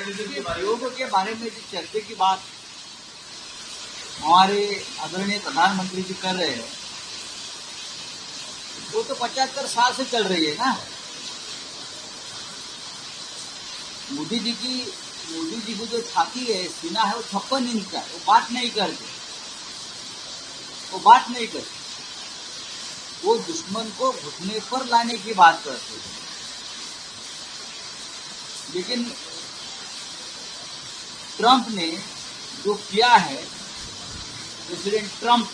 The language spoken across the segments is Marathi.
योग के बारे में जो चर्चा की बात हमारे आदरणीय प्रधानमंत्री जी कर रहे हैं वो तो 75 साल से चल रही है ना। मोदी जी की जो छाती है, सीना है, वो 56 इंच का है। वो बात नहीं करते, वो दुश्मन को घुटने पर लाने की बात करते हैं। लेकिन ट्रंप ने जो किया है, प्रेसिडेंट ट्रंप,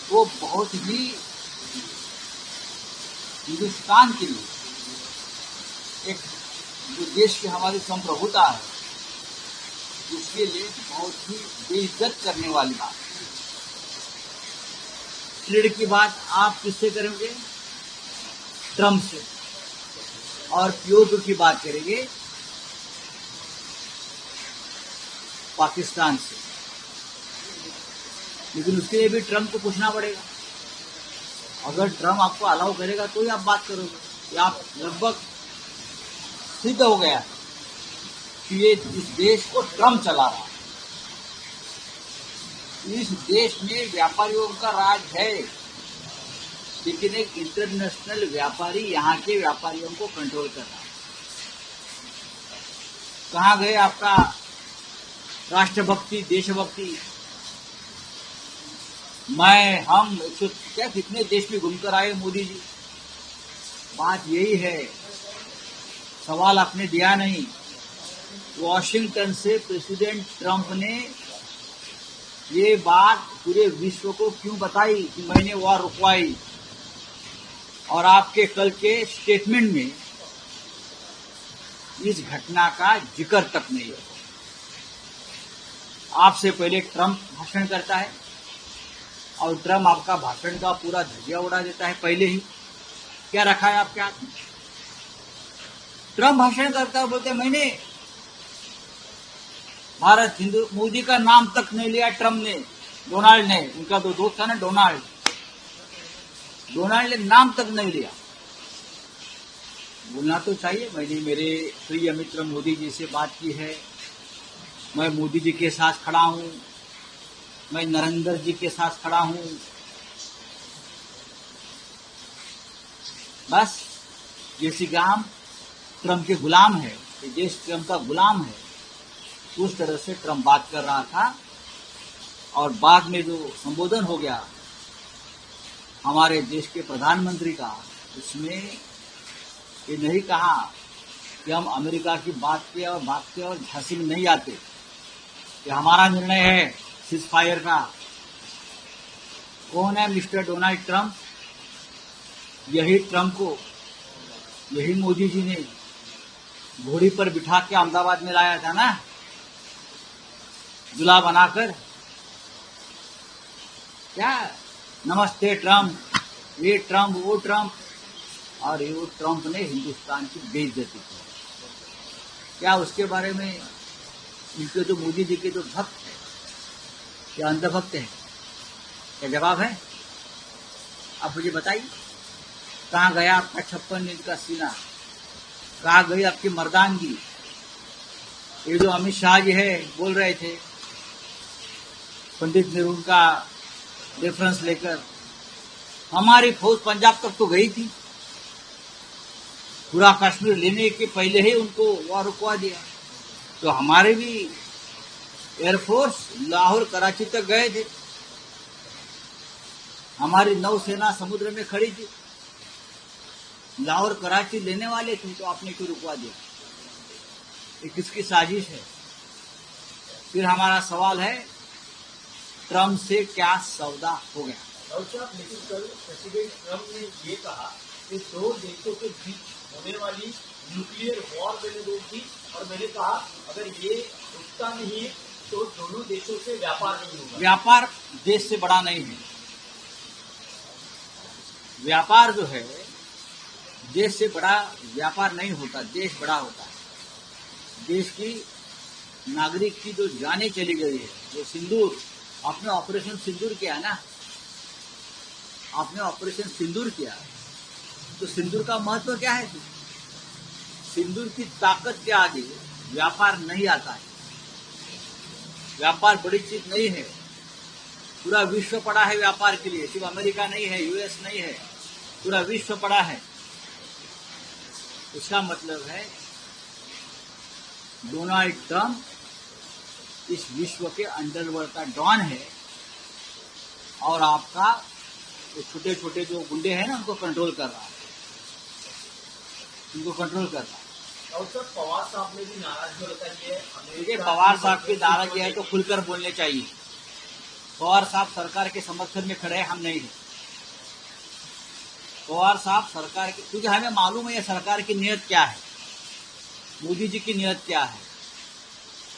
वो बहुत ही हिंदुस्तान के लिए, एक जो देश की हमारी संप्रभुता है, उसके लिए बहुत ही बेइज्जत करने वाली बात। ट्रेड की बात आप किससे करेंगे? ट्रंप से। और योग की बात करेंगे पाकिस्तान से। लेकिन उसके लिए भी ट्रंप को पूछना पड़ेगा। अगर ट्रंप आपको अलाउ करेगा तो ही आप बात करोगे। आप लगभग सिद्ध हो गया कि ये इस देश को ट्रंप चला रहा है। इस देश में व्यापारियों का राज है, लेकिन एक इंटरनेशनल व्यापारी यहाँ के व्यापारियों को कंट्रोल कर रहा है। कहाँ गए आपका राष्ट्रभक्ति, देशभक्ति? हम क्या कितने देश में घूमकर आए मोदी जी। बात यही है, सवाल आपने दिया नहीं। वॉशिंगटन से प्रेसिडेंट ट्रंप ने ये बात पूरे विश्व को क्यों बताई कि मैंने वॉर रुकवाई, और आपके कल के स्टेटमेंट में इस घटना का जिक्र तक नहीं है। आपसे पहले ट्रंप भाषण करता है और ट्रंप आपका भाषण का पूरा धज्जिया उड़ा देता है पहले ही। क्या रखा है आपके हाथ में? ट्रंप भाषण करता है, बोलते मैंने भारत हिंदू, मोदी का नाम तक नहीं लिया ट्रंप ने, डोनाल्ड ने, उनका तो दोस्त था ना डोनाल्ड ने नाम तक नहीं लिया। बोलना तो चाहिए, मैंने मेरे प्रिय मित्र मोदी जी से बात की है, मैं मोदी जी के साथ खड़ा हूं, मैं नरेंद्र जी के साथ खड़ा हूं। बस जैसे कि हम ट्रंप के गुलाम है, देश ट्रंप का गुलाम है, उस तरह से ट्रंप बात कर रहा था। और बाद में जो संबोधन हो गया हमारे देश के प्रधानमंत्री का, उसमें ये नहीं कहा कि हम अमेरिका की बात किया और झांसी में नहीं आते, कि हमारा निर्णय है सीज फायर का। कौन है मिस्टर डोनाल्ड ट्रंप? यही ट्रंप को, यही मोदी जी ने घोड़ी पर बिठा के अहमदाबाद में लाया था ना, दूल्हा बनाकर। क्या नमस्ते ट्रंप, ये ट्रंप, वो ट्रंप, और ये वो ट्रंप ने हिंदुस्तान की बेइज्जती की। क्या उसके बारे में इनके जो मोदी जी के जो भक्त हैं या अंधभक्त हैं, क्या जवाब है? आप मुझे बताइए, कहाँ गया आपका 56 इंच का सीना? कहाँ गई आपकी मर्दानगी? ये जो अमित शाह जी है बोल रहे थे पंडित नेहरू का रेफरेंस लेकर, हमारी फौज पंजाब तक तो गई थी, पूरा कश्मीर लेने के पहले ही उनको वहां रुकवा दिया। तो हमारे भी एयरफोर्स लाहौर कराची तक गए थे, हमारी नौसेना समुद्र में खड़ी थी, लाहौर कराची लेने वाले थे, तो आपने क्यों रुकवा दिया? ये किसकी साजिश है? फिर हमारा सवाल है, ट्रंप से क्या सौदा हो गया? लेकिन कल प्रेसिडेंट ट्रंप ने ये कहा कि दो देशों के बीच होने वाली न्यूक्लियर वॉर मैंने रोक दी, और मैंने कहा अगर ये रुकता नहीं है तो दोनों देशों से व्यापार नहीं होगा। व्यापार देश से बड़ा नहीं है। व्यापार जो है देश से बड़ा व्यापार नहीं होता, देश बड़ा होता है। देश की नागरिक की जो जाने चली गई है, जो सिंदूर, आपने ऑपरेशन सिंदूर किया ना, आपने ऑपरेशन सिंदूर किया, तो सिंदूर का महत्व क्या है? सिंदूर की ताकत के आगे व्यापार नहीं आता है। व्यापार बड़ी चीज नहीं है। पूरा विश्व पड़ा है व्यापार के लिए, सिर्फ अमेरिका नहीं है, यूएस नहीं है, पूरा विश्व पड़ा है। इसका मतलब है डोनाल्ड ट्रंप इस विश्व के अंडरवर्ल्ड का डॉन है और आपका वो छोटे छोटे जो गुंडे हैं ना उनको कंट्रोल कर रहा है, उनको कंट्रोल कर रहा है। और सर पवार साहब ने भी नाराजगी बताई है। देखिए, पवार साहब की नाराजगी है तो खुलकर बोलने चाहिए। पवार साहब सरकार के समर्थन में खड़े हैं, हम नहीं है। पवार साहब सरकार के, क्योंकि हमें मालूम है ये सरकार की नीयत क्या है, मोदी जी की नीयत क्या है,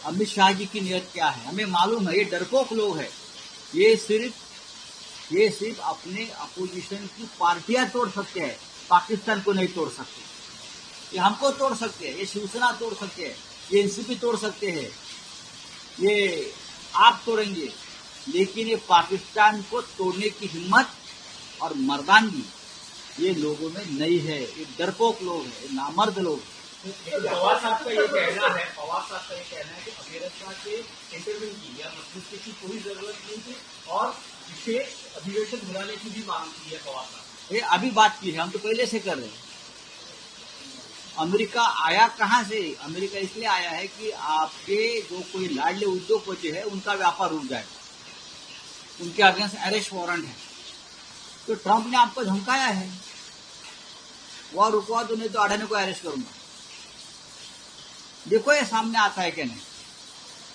अमित शाह जी की नीयत क्या है, हमें मालूम है। ये डरपोक लोग हैं। ये सिर्फ अपने अपोजिशन की पार्टियां तोड़ सकते हैं, पाकिस्तान को नहीं तोड़ सकते। ये हमको तोड़ सकते हैं, ये शिवसेना तोड़ सकते हैं, ये एनसीपी तोड़ सकते हैं, ये आप तोड़ेंगे, लेकिन ये पाकिस्तान को तोड़ने की हिम्मत और मर्दानगी ये लोगों में नहीं है। ये डरपोक लोग हैं, ये नामर्द लोग हैं। पवार साहब का ये कहना है, कि अमेरिका के इंटरव्यू की या मध्यस्थी की कोई जरूरत नहीं थी और विशेष अधिवेशन बुलाने की भी मांग की है पवार साहब। ये अभी बात की है, हम तो पहले से कर रहे हैं। अमेरिका आया कहाँ से? अमेरिका इसलिए आया है कि आपके जो कोई लाडले उद्योगपति है उनका व्यापार रुक जाए, उनके अगेंस्ट अरेस्ट वारंट है। तो ट्रंप ने आपको धमकाया है, वह रुकवा दो नहीं तो अडानी को अरेस्ट करूंगा। देखो ये सामने आता है कि नहीं।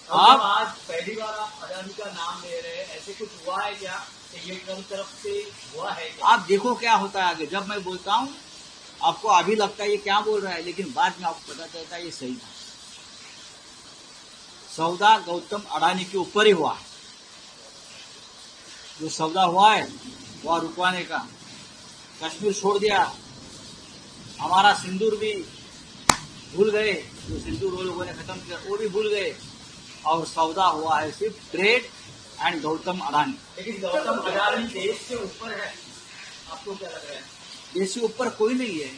अब आज पहली बार आप अडानी का नाम ले रहे हैं, ऐसे कुछ हुआ है क्या? ये ट्रंप तरफ से हुआ है क्या? आप देखो क्या होता है आगे। जब मैं बोलता हूं आपको अभी लगता है ये क्या बोल रहा है, लेकिन बाद में आपको पता चलता है ये सही था। सौदा गौतम अडानी के ऊपर ही हुआ है। जो सौदा हुआ है वह रुकवाने का, कश्मीर छोड़ दिया, हमारा सिंदूर भी भूल गए, जो सिंदूर वो लोगों ने खत्म किया वो भी भूल गए, और सौदा हुआ है सिर्फ ट्रेड एंड गौतम अडानी। लेकिन गौतम अडानी देश से ऊपर है, आपको क्या लग रहा है? देश से ऊपर कोई नहीं है,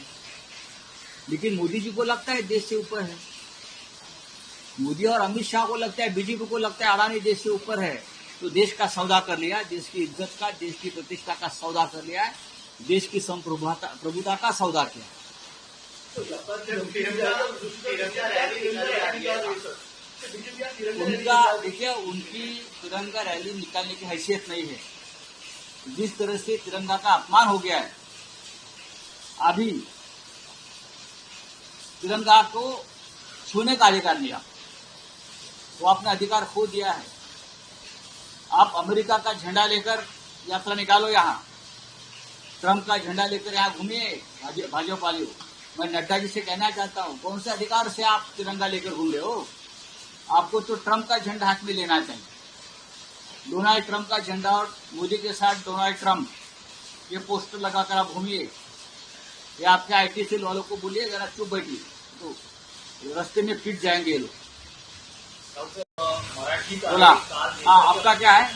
लेकिन मोदी जी को लगता है देश से ऊपर है। मोदी और अमित शाह को लगता है, बीजेपी को लगता है अडानी देश से ऊपर है। तो देश का सौदा कर लिया, देश की इज्जत का, देश की प्रतिष्ठा का सौदा कर लिया है, देश की संप्रभुता का सौदा किया। उनका देखिए, उनकी तिरंगा रैली निकालने की हैसियत नहीं है। जिस तरह से तिरंगा का अपमान हो गया है, अभी तिरंगा को छूने का अधिकार नहीं, वो अपना अधिकार खो दिया है। आप अमेरिका का झंडा लेकर यात्रा निकालो, यहाँ ट्रंप का झंडा लेकर यहाँ घूमिए भाजपा वाले। मैं नड्डा जी से कहना चाहता हूँ, कौन से अधिकार से आप तिरंगा लेकर घूम रहे हो? आपको तो ट्रंप का झंडा हाथ में लेना चाहिए। डोनाल्ड ट्रंप का झंडा और मोदी के साथ डोनाल्ड ट्रंप ये पोस्टर लगाकर आप घूमिए, या आपके आईटी सेल वालों को बोलिए जरा चुप बैठिए, तो रास्ते में फिट जाएंगे ये लोग। बोला हाँ, आपका क्या है?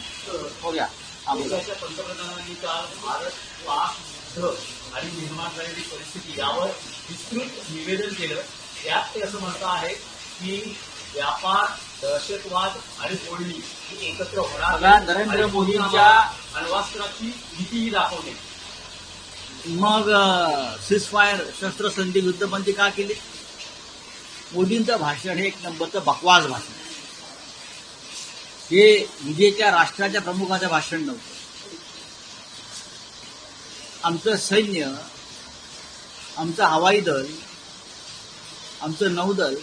हो गया। पंतप्रधानांनी काल भारत पाक युद्ध आणि निर्माण झालेली परिस्थिती यावर विस्तृत निवेदन केलं। यात ते असं म्हणत आहे की व्यापार, दहशतवाद आणि फोडणी ही एकत्र होणार, नरेंद्र मोदींच्या अण्वस्त्राची भीतीही दाखवली। मग सीजफायर शस्त्रसंधी युद्धबंदी का केली? मोदींचं भाषण हे एक नंबरचं बकवास भाषण, हे विजेच्या राष्ट्राच्या प्रमुखाचं भाषण नव्हतं। आमचं सैन्य, आमचं हवाई दल, आमचं नौदल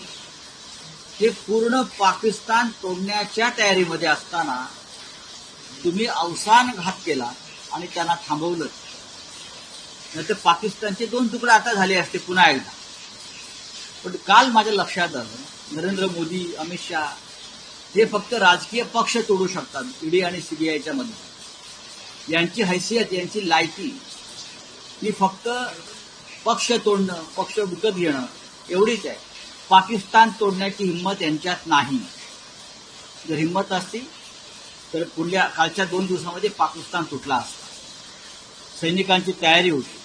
हे पूर्ण पाकिस्तान तोडण्याच्या तयारीमध्ये असताना तुम्ही अवसान घात केला आणि त्यांना थांबवलं, नाही तर पाकिस्तानचे 2 तुकडे आता झाले असते पुन्हा एकदा। पण काल माझ्या लक्षात आलं, नरेंद्र मोदी, अमित शाह हे फक्त राजकीय पक्ष तोडू शकतात, ईडी आणि सीबीआयच्या मध्ये। यांची हैसियत, यांची लायकी ही फक्त पक्ष तोडणं, पक्ष विकत घेणं एवढीच आहे। पाकिस्तान तोडण्याची हिंमत यांच्यात नाही। जर हिंमत असती तर कालच्या 2 दिवसामध्ये पाकिस्तान तुटला असता, सैनिकांची तयारी होती।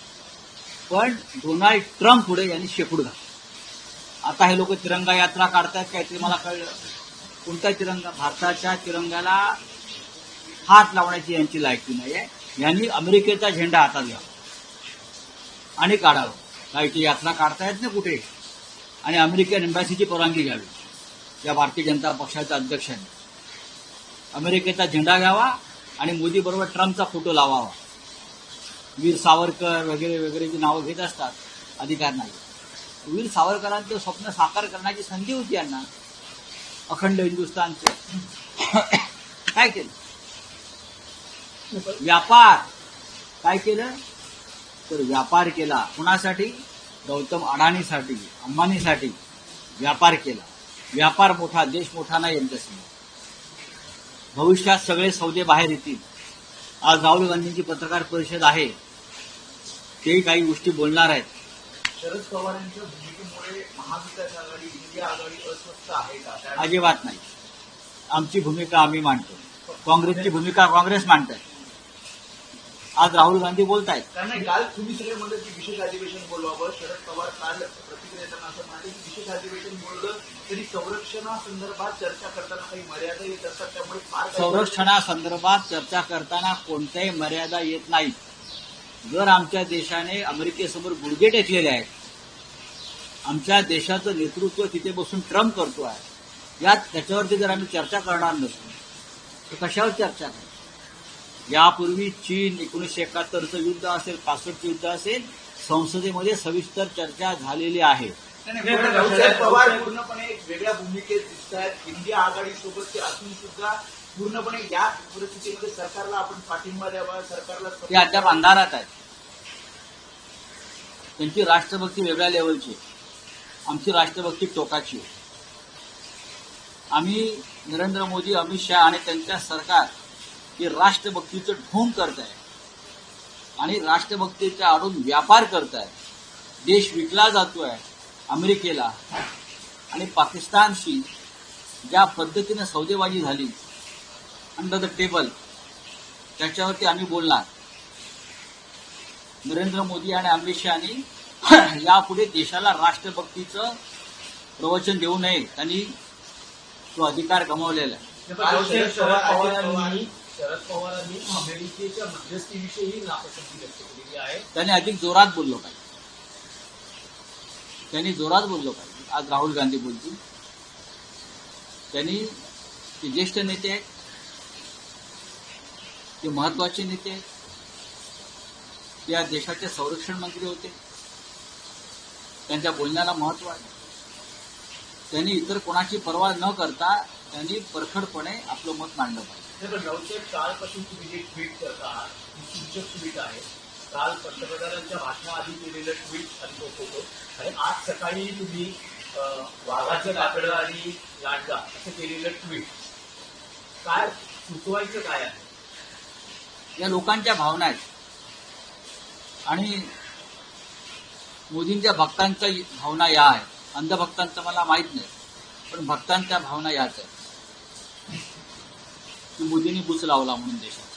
पण डोनाल्ड ट्रंप पुढे यांनी शेपूट घातला। आता हे लोक तिरंगा यात्रा काढतायत काहीतरी मला कळलं. कोणता तिरंगा? भारताच्या तिरंग्याला हात लावण्याची यांची लायकी नाहीये. यांनी अमेरिकेचा झेंडा हातात घ्यावा आणि काढावं. काही ती यात्रा काढता येत नाही कुठे, आणि अमेरिकन एम्बॅसीची परवानगी घ्यावी. या भारतीय जनता पक्षाच्या अध्यक्षांनी अमेरिकेचा झेंडा घ्यावा आणि मोदी बरोबर ट्रम्पचा फोटो लावावा. वीर सावरकर वगैरे वगैरेची नावं घेत असतात, अधिकार नाही. वीर सावरकरांचं स्वप्न साकार करण्याची संधी होती यांना, अखंड हिंदुस्थानचे. काय केलं? व्यापार. काय केलं तर व्यापार केला. कुणासाठी? गौतम अडाणीसाठी, अंबानीसाठी व्यापार केला. व्यापार मोठा, देश मोठा नाही यांच्यासमोर. भविष्यात सगळे सौदे बाहेर येतील. आज राहुल गांधींची पत्रकार परिषद आहे, तेही काही गोष्टी बोलणार आहेत. शरद पवारांच्या भूमिकेमुळे महाविकास आघाडी, इंडिया आघाडी अस्वस्थ आहे का? अजिबात नाही. आमची भूमिका आम्ही मांडतो, काँग्रेसची भूमिका काँग्रेस मांडत आहे. आज राहुल गांधी बोलतायत. कारण काल तुम्ही सगळे म्हणलं की विशेष अधिवेशन बोलवावं. शरद पवार काल प्रतिक्रिया देताना असं म्हणाले की विशेष अधिवेशन बोललं तरी संरक्षणासंदर्भात चर्चा करताना काही मर्यादा येत असतात, त्यामुळे फार संरक्षणासंदर्भात चर्चा करताना कोणत्याही मर्यादा येत नाहीत. जर आमच्या देशाने अमेरिकेसमोर गुडघे टेकलेले आहेत, आमच्या देशाचं नेतृत्व तिथे बसून ट्रम्प करतो आहे, त्याच्यावरती जर आम्ही चर्चा करणार नसतो तर कशावर चर्चा करू? यापूर्वी चीन 1971चं युद्ध असेल, 65चं युद्ध असेल, संसदेमध्ये सविस्तर चर्चा झालेली आहे. शरद पवार पूर्णपणे एक वेगळ्या भूमिकेत दिसत आहेत. इंडिया आघाडीसोबत ते असून सुद्धा पूर्णपणे या परिस्थितीमध्ये सरकारला आपण पाठिंबा द्यावा, सरकारला ते अद्याप अंधारात आहेत. त्यांची राष्ट्रभक्ती वेगळ्या लेवलची, आमची राष्ट्रभक्ती टोकाची. आम्ही नरेंद्र मोदी, अमित शहा आणि त्यांच्या सरकार हे राष्ट्रभक्तीचं ढोंग करत आहे आणि राष्ट्रभक्तीच्या आडून व्यापार करत आहे. देश विकला जातोय अमेरिकेला, आणि पाकिस्तानशी ज्या पद्धतीने सौदेबाजी झाली अंडर द टेबल, त्याच्यावरती आम्ही बोलणार. नरेंद्र मोदी आणि अमित शहानी यापुढे देशाला राष्ट्रभक्तीचं प्रवचन देऊ नये, त्यांनी तो अधिकार गमावलेला आहे. शरद पवारांनी अमेरिकेच्या मध्यस्थीविषयी नापसंती व्यक्त केलेली आहे. त्यांनी अधिक जोरात बोललो पाहिजे. त्यांनी जोरात बोललो पाहिजे. आज राहुल गांधी बोलतील. त्यांनी ते ज्येष्ठ नेते आहेत, ते महत्वाचे नेते आहेत, ते या देशाचे संरक्षण मंत्री होते, त्यांच्या बोलण्याला महत्व आहे. त्यांनी इतर कोणाची पर्वा न करता त्यांनी परखडपणे आपलं मत मांडलं पाहिजे. नवशेठ, कालपासून तुम्ही जे ट्विट करता आहात ही तुमचं ट्विट आहे. काल पंतप्रधानांच्या भाषणाआधी केलेलं ट्विट आणि तो फोटो, आणि आज सकाळी तुम्ही वाघाचं कातडं आणि लांडगा असं केलेलं ट्विट, काय सुचवायचं काय आहे? या लोकांच्या भावना आहेत, आणि मोदींच्या भक्तांच्या भावना या आहेत. अंधभक्तांचं मला माहीत नाही, पण भक्तांच्या भावना याच आहेत की मोदींनी बुच लावला म्हणून देशात.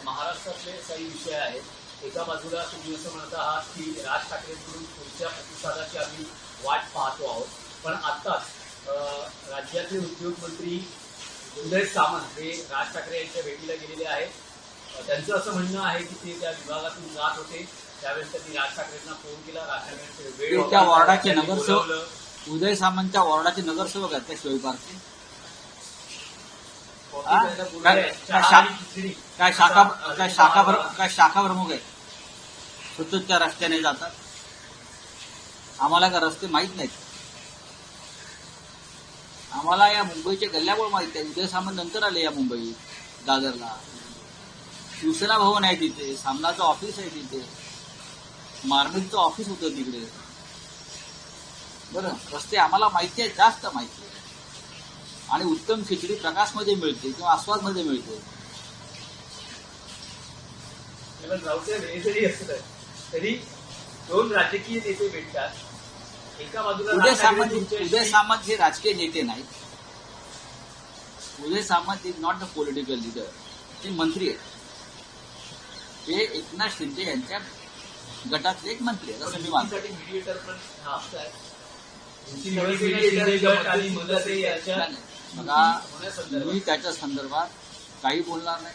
महाराष्ट्रातले काही विषय आहेत. एका बाजूला तुम्ही असं म्हणत आहात की राज ठाकरेंकडून पुढच्या प्रतिसादाची आम्ही वाट पाहतो आहोत, पण आत्ताच राज्यातले उद्योगमंत्री उदय सामंत हे राज ठाकरे यांच्या भेटीला गेलेले आहेत. त्यांचं असं म्हणणं आहे की ते त्या विभागातून जात होते, त्यावेळेस त्यांनी राज ठाकरेंना फोन केला. राज ठाकरेंचे त्या वॉर्डाचे नगरसेवक, उदय सामंतच्या वॉर्डाचे नगरसेवक आहेत त्या शिवाजी पार्कचे. काय शाखा प्रमुख आहेत, सतत त्या रस्त्याने जातात. आम्हाला का रस्ते माहीत नाहीत? आम्हाला या मुंबईच्या गल्ल्यावर माहित आहे. उदय सामंत नंतर आले या मुंबईत, दादरला. शिवसेना भवन आहे तिथे, सामनाचं ऑफिस आहे तिथे, मार्मिकचं ऑफिस होतं तिकडे. बरं, रस्ते आम्हाला माहिती आहे, जास्त माहिती आहे. आणि उत्तम खिचडी प्रकाशमध्ये मिळते किंवा आस्वादमध्ये मिळते. जरी असलं तरी दोन राजकीय नेते भेटतात. एका बाजूला उदय सामंत हे राजकीय नेते नाहीत. Uday Samant is not the political leader. ते मंत्री आहेत. ते एकनाथ शिंदे यांच्या गटातले एक मंत्री आहेत असं मी मानतो. युतीसाठी मीडिएटर पण हा हप्ता आहे. शिंदे गट आणि मुलाचे याच्या बघा, मी त्याच्या संदर्भात काही बोलणार नाही.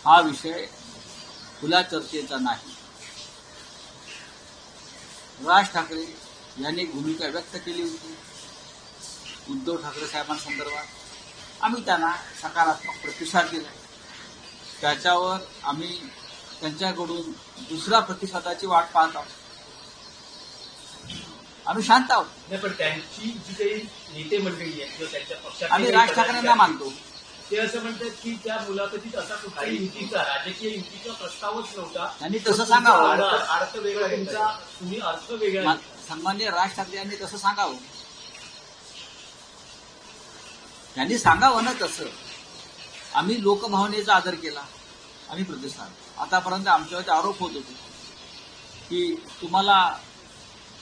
हा विषय खुल्या चर्चेचा नाही. राज ठाकरे यांनी भूमिका व्यक्त केली होती उद्धव ठाकरे साहेबांसंदर्भात. आम्ही त्यांना सकारात्मक प्रतिसाद दिला. त्याच्यावर आम्ही त्यांच्याकडून दुसऱ्या प्रतिसादाची वाट पाहत आहोत. आम्ही शांत आहोत. नाही, पण त्यांची जी काही नेते मंडळी आहेत किंवा त्यांच्या पक्षात आम्ही राज ठाकरेंना मानतो. ते असं म्हणतात की त्या मुलाखतीत असा कुठलाही युतीचा राजकीय युतीचा प्रस्तावच नव्हता. त्यांनी तसं सांगावं. अर्थ वेगळा तुमचा, तुम्ही अर्थ वेगळा. सन्माननीय राज ठाकरे यांनी तसं सांगावं. त्यांनी सांगावं ना तसं. आम्ही लोकभावनेचा आदर केला. आम्ही प्रतिसाद. आतापर्यंत आमच्यावरती आरोप होत होते की तुम्हाला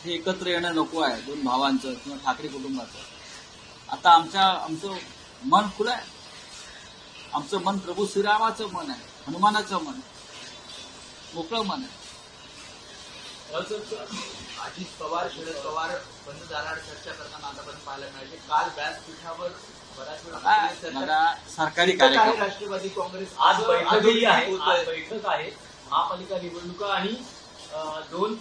हे एकत्र येणं नको आहे दोन भावांचं किंवा ठाकरे कुटुंबाचं. आता आमचं मन खुलं आहे. आमचं मन प्रभू श्रीरामाचं मन आहे, हनुमानाचं मन आहे, मोकळं मन आहे. अजित पवार, शरद पवार बंद दाराआड चर्चा करताना आतापर्यंत पाहायला मिळाले. काल व्यासपीठावर बऱ्याच मला सरकारी वेळा कार्यक्रम राष्ट्रवादी काँग्रेस आज बैठकही आहे. आज बैठक आहे. महापालिका निवडणुका आणि दोन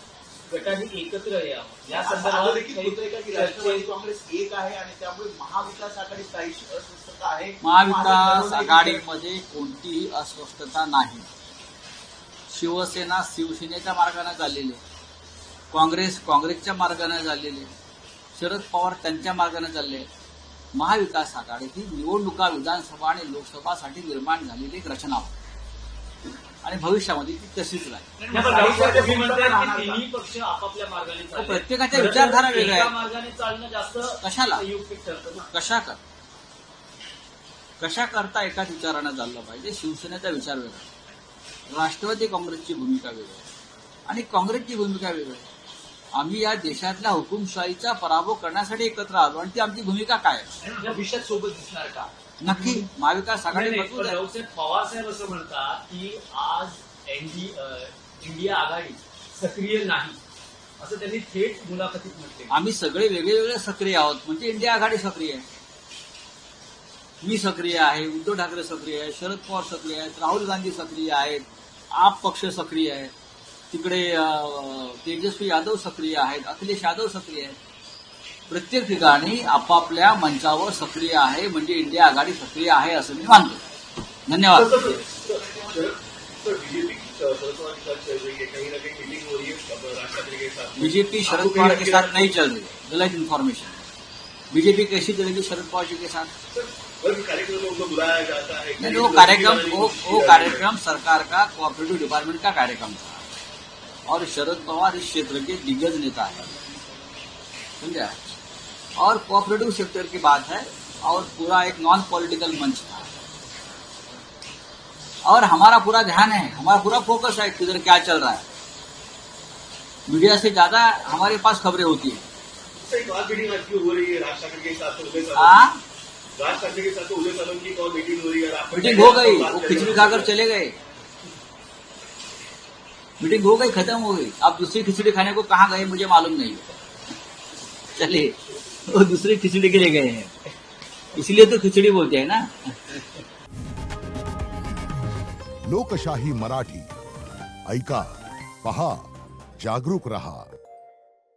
गटांनी एकत्र यावं या संदर्भात देखील होतंय का की राष्ट्रवादी काँग्रेस एक आहे आणि त्यामुळे महाविकास आघाडी काहीशी अस्वस्थता आहे. महाविकास आघाडीमध्ये कोणतीही अस्वस्थता नाही. शिवसेना शिवसेनेच्या मार्गाने चाललेली, काँग्रेस काँग्रेसच्या मार्गाने चाललेली, शरद पवार त्यांच्या मार्गाने चालले. महाविकास आघाडी ही निवडणुका विधानसभा आणि लोकसभासाठी निर्माण झालेली एक रचना होती आणि भविष्यामध्ये ती तशीच राहील. तिन्ही पक्ष आपापल्या मार्गाने चालले. प्रत्येकाच्या विचारधारा वेगळ्या एका आहेत. मार्गाने चालणं जास्त कशाला? युक्तिक ठरतं ना. कशा करता एकाच विचारानं चाललं पाहिजे. शिवसेनेचा विचार वेगळा, राष्ट्रवादी काँग्रेसची भूमिका वेगळी आणि काँग्रेसची भूमिका वेगळी. आम्ही या देशातल्या हुकुमशाहीचा पराभव करण्यासाठी एकत्र आलो आणि ती आमची भूमिका काय आहे. या विषयात सोबत दिसणार का? नक्की महाविकास आघाडी मजबूत आहे. रावसाहेब पवार साहेब असं म्हणतात की आज इंडिया आघाडी सक्रिय नाही असं त्यांनी थेट मुलाखतीत म्हटले. आम्ही सगळे वेगळे सक्रिय आहोत म्हणजे इंडिया आघाडी सक्रिय आहे. मी सक्रिय आहे, उद्धव ठाकरे सक्रिय आहे, शरद पवार सक्रिय आहेत, राहुल गांधी सक्रिय आहेत, आप पक्ष सक्रिय आहे, तिकडे तेजस्वी यादव सक्रिय आहेत, अखिलेश यादव सक्रिय आहेत. प्रत्येक ठिकाणी आपापल्या मंचावर सक्रिय आहे म्हणजे इंडिया आघाडी सक्रिय आहे असं मी मानतो. धन्यवाद. बीजेपी शरद पवार के साथ नहीं चल रही, गलत इन्फॉर्मेशन. बीजेपी कैसी चलेगी शरद पवार जी के साथ? नहीं, वो कार्यक्रम सरकार का कोऑपरेटिव डिपार्टमेंट का कार्यक्रम था और शरद पवार इस क्षेत्र के दिग्गज नेता है, समझा. और कोऑपरेटिव सेक्टर की बात है और पूरा एक नॉन पॉलिटिकल मंच था और हमारा पूरा ध्यान है, हमारा पूरा फोकस है किधर क्या चल रहा है. मीडिया से ज्यादा हमारे पास खबरें होती है. मीटिंग हो रही है राज ठाकरे के साथ उदय राज ठाकरे के साथ उदय सामंत की कौन मीटिंग हो रही है? मीटिंग हो गई, वो खिचड़ी खाकर चले गए. मीटिंग हो गई, खत्म हो गई. अब दूसरी खिचड़ी खाने को कहाँ गए मुझे मालूम नहीं. चलिए, वो दूसरी खिचड़ी के लिए गए हैं, इसलिए तो खिचड़ी बोलते हैं ना. लोकशाही मराठी ऐका, पहा, जागरूक रहा.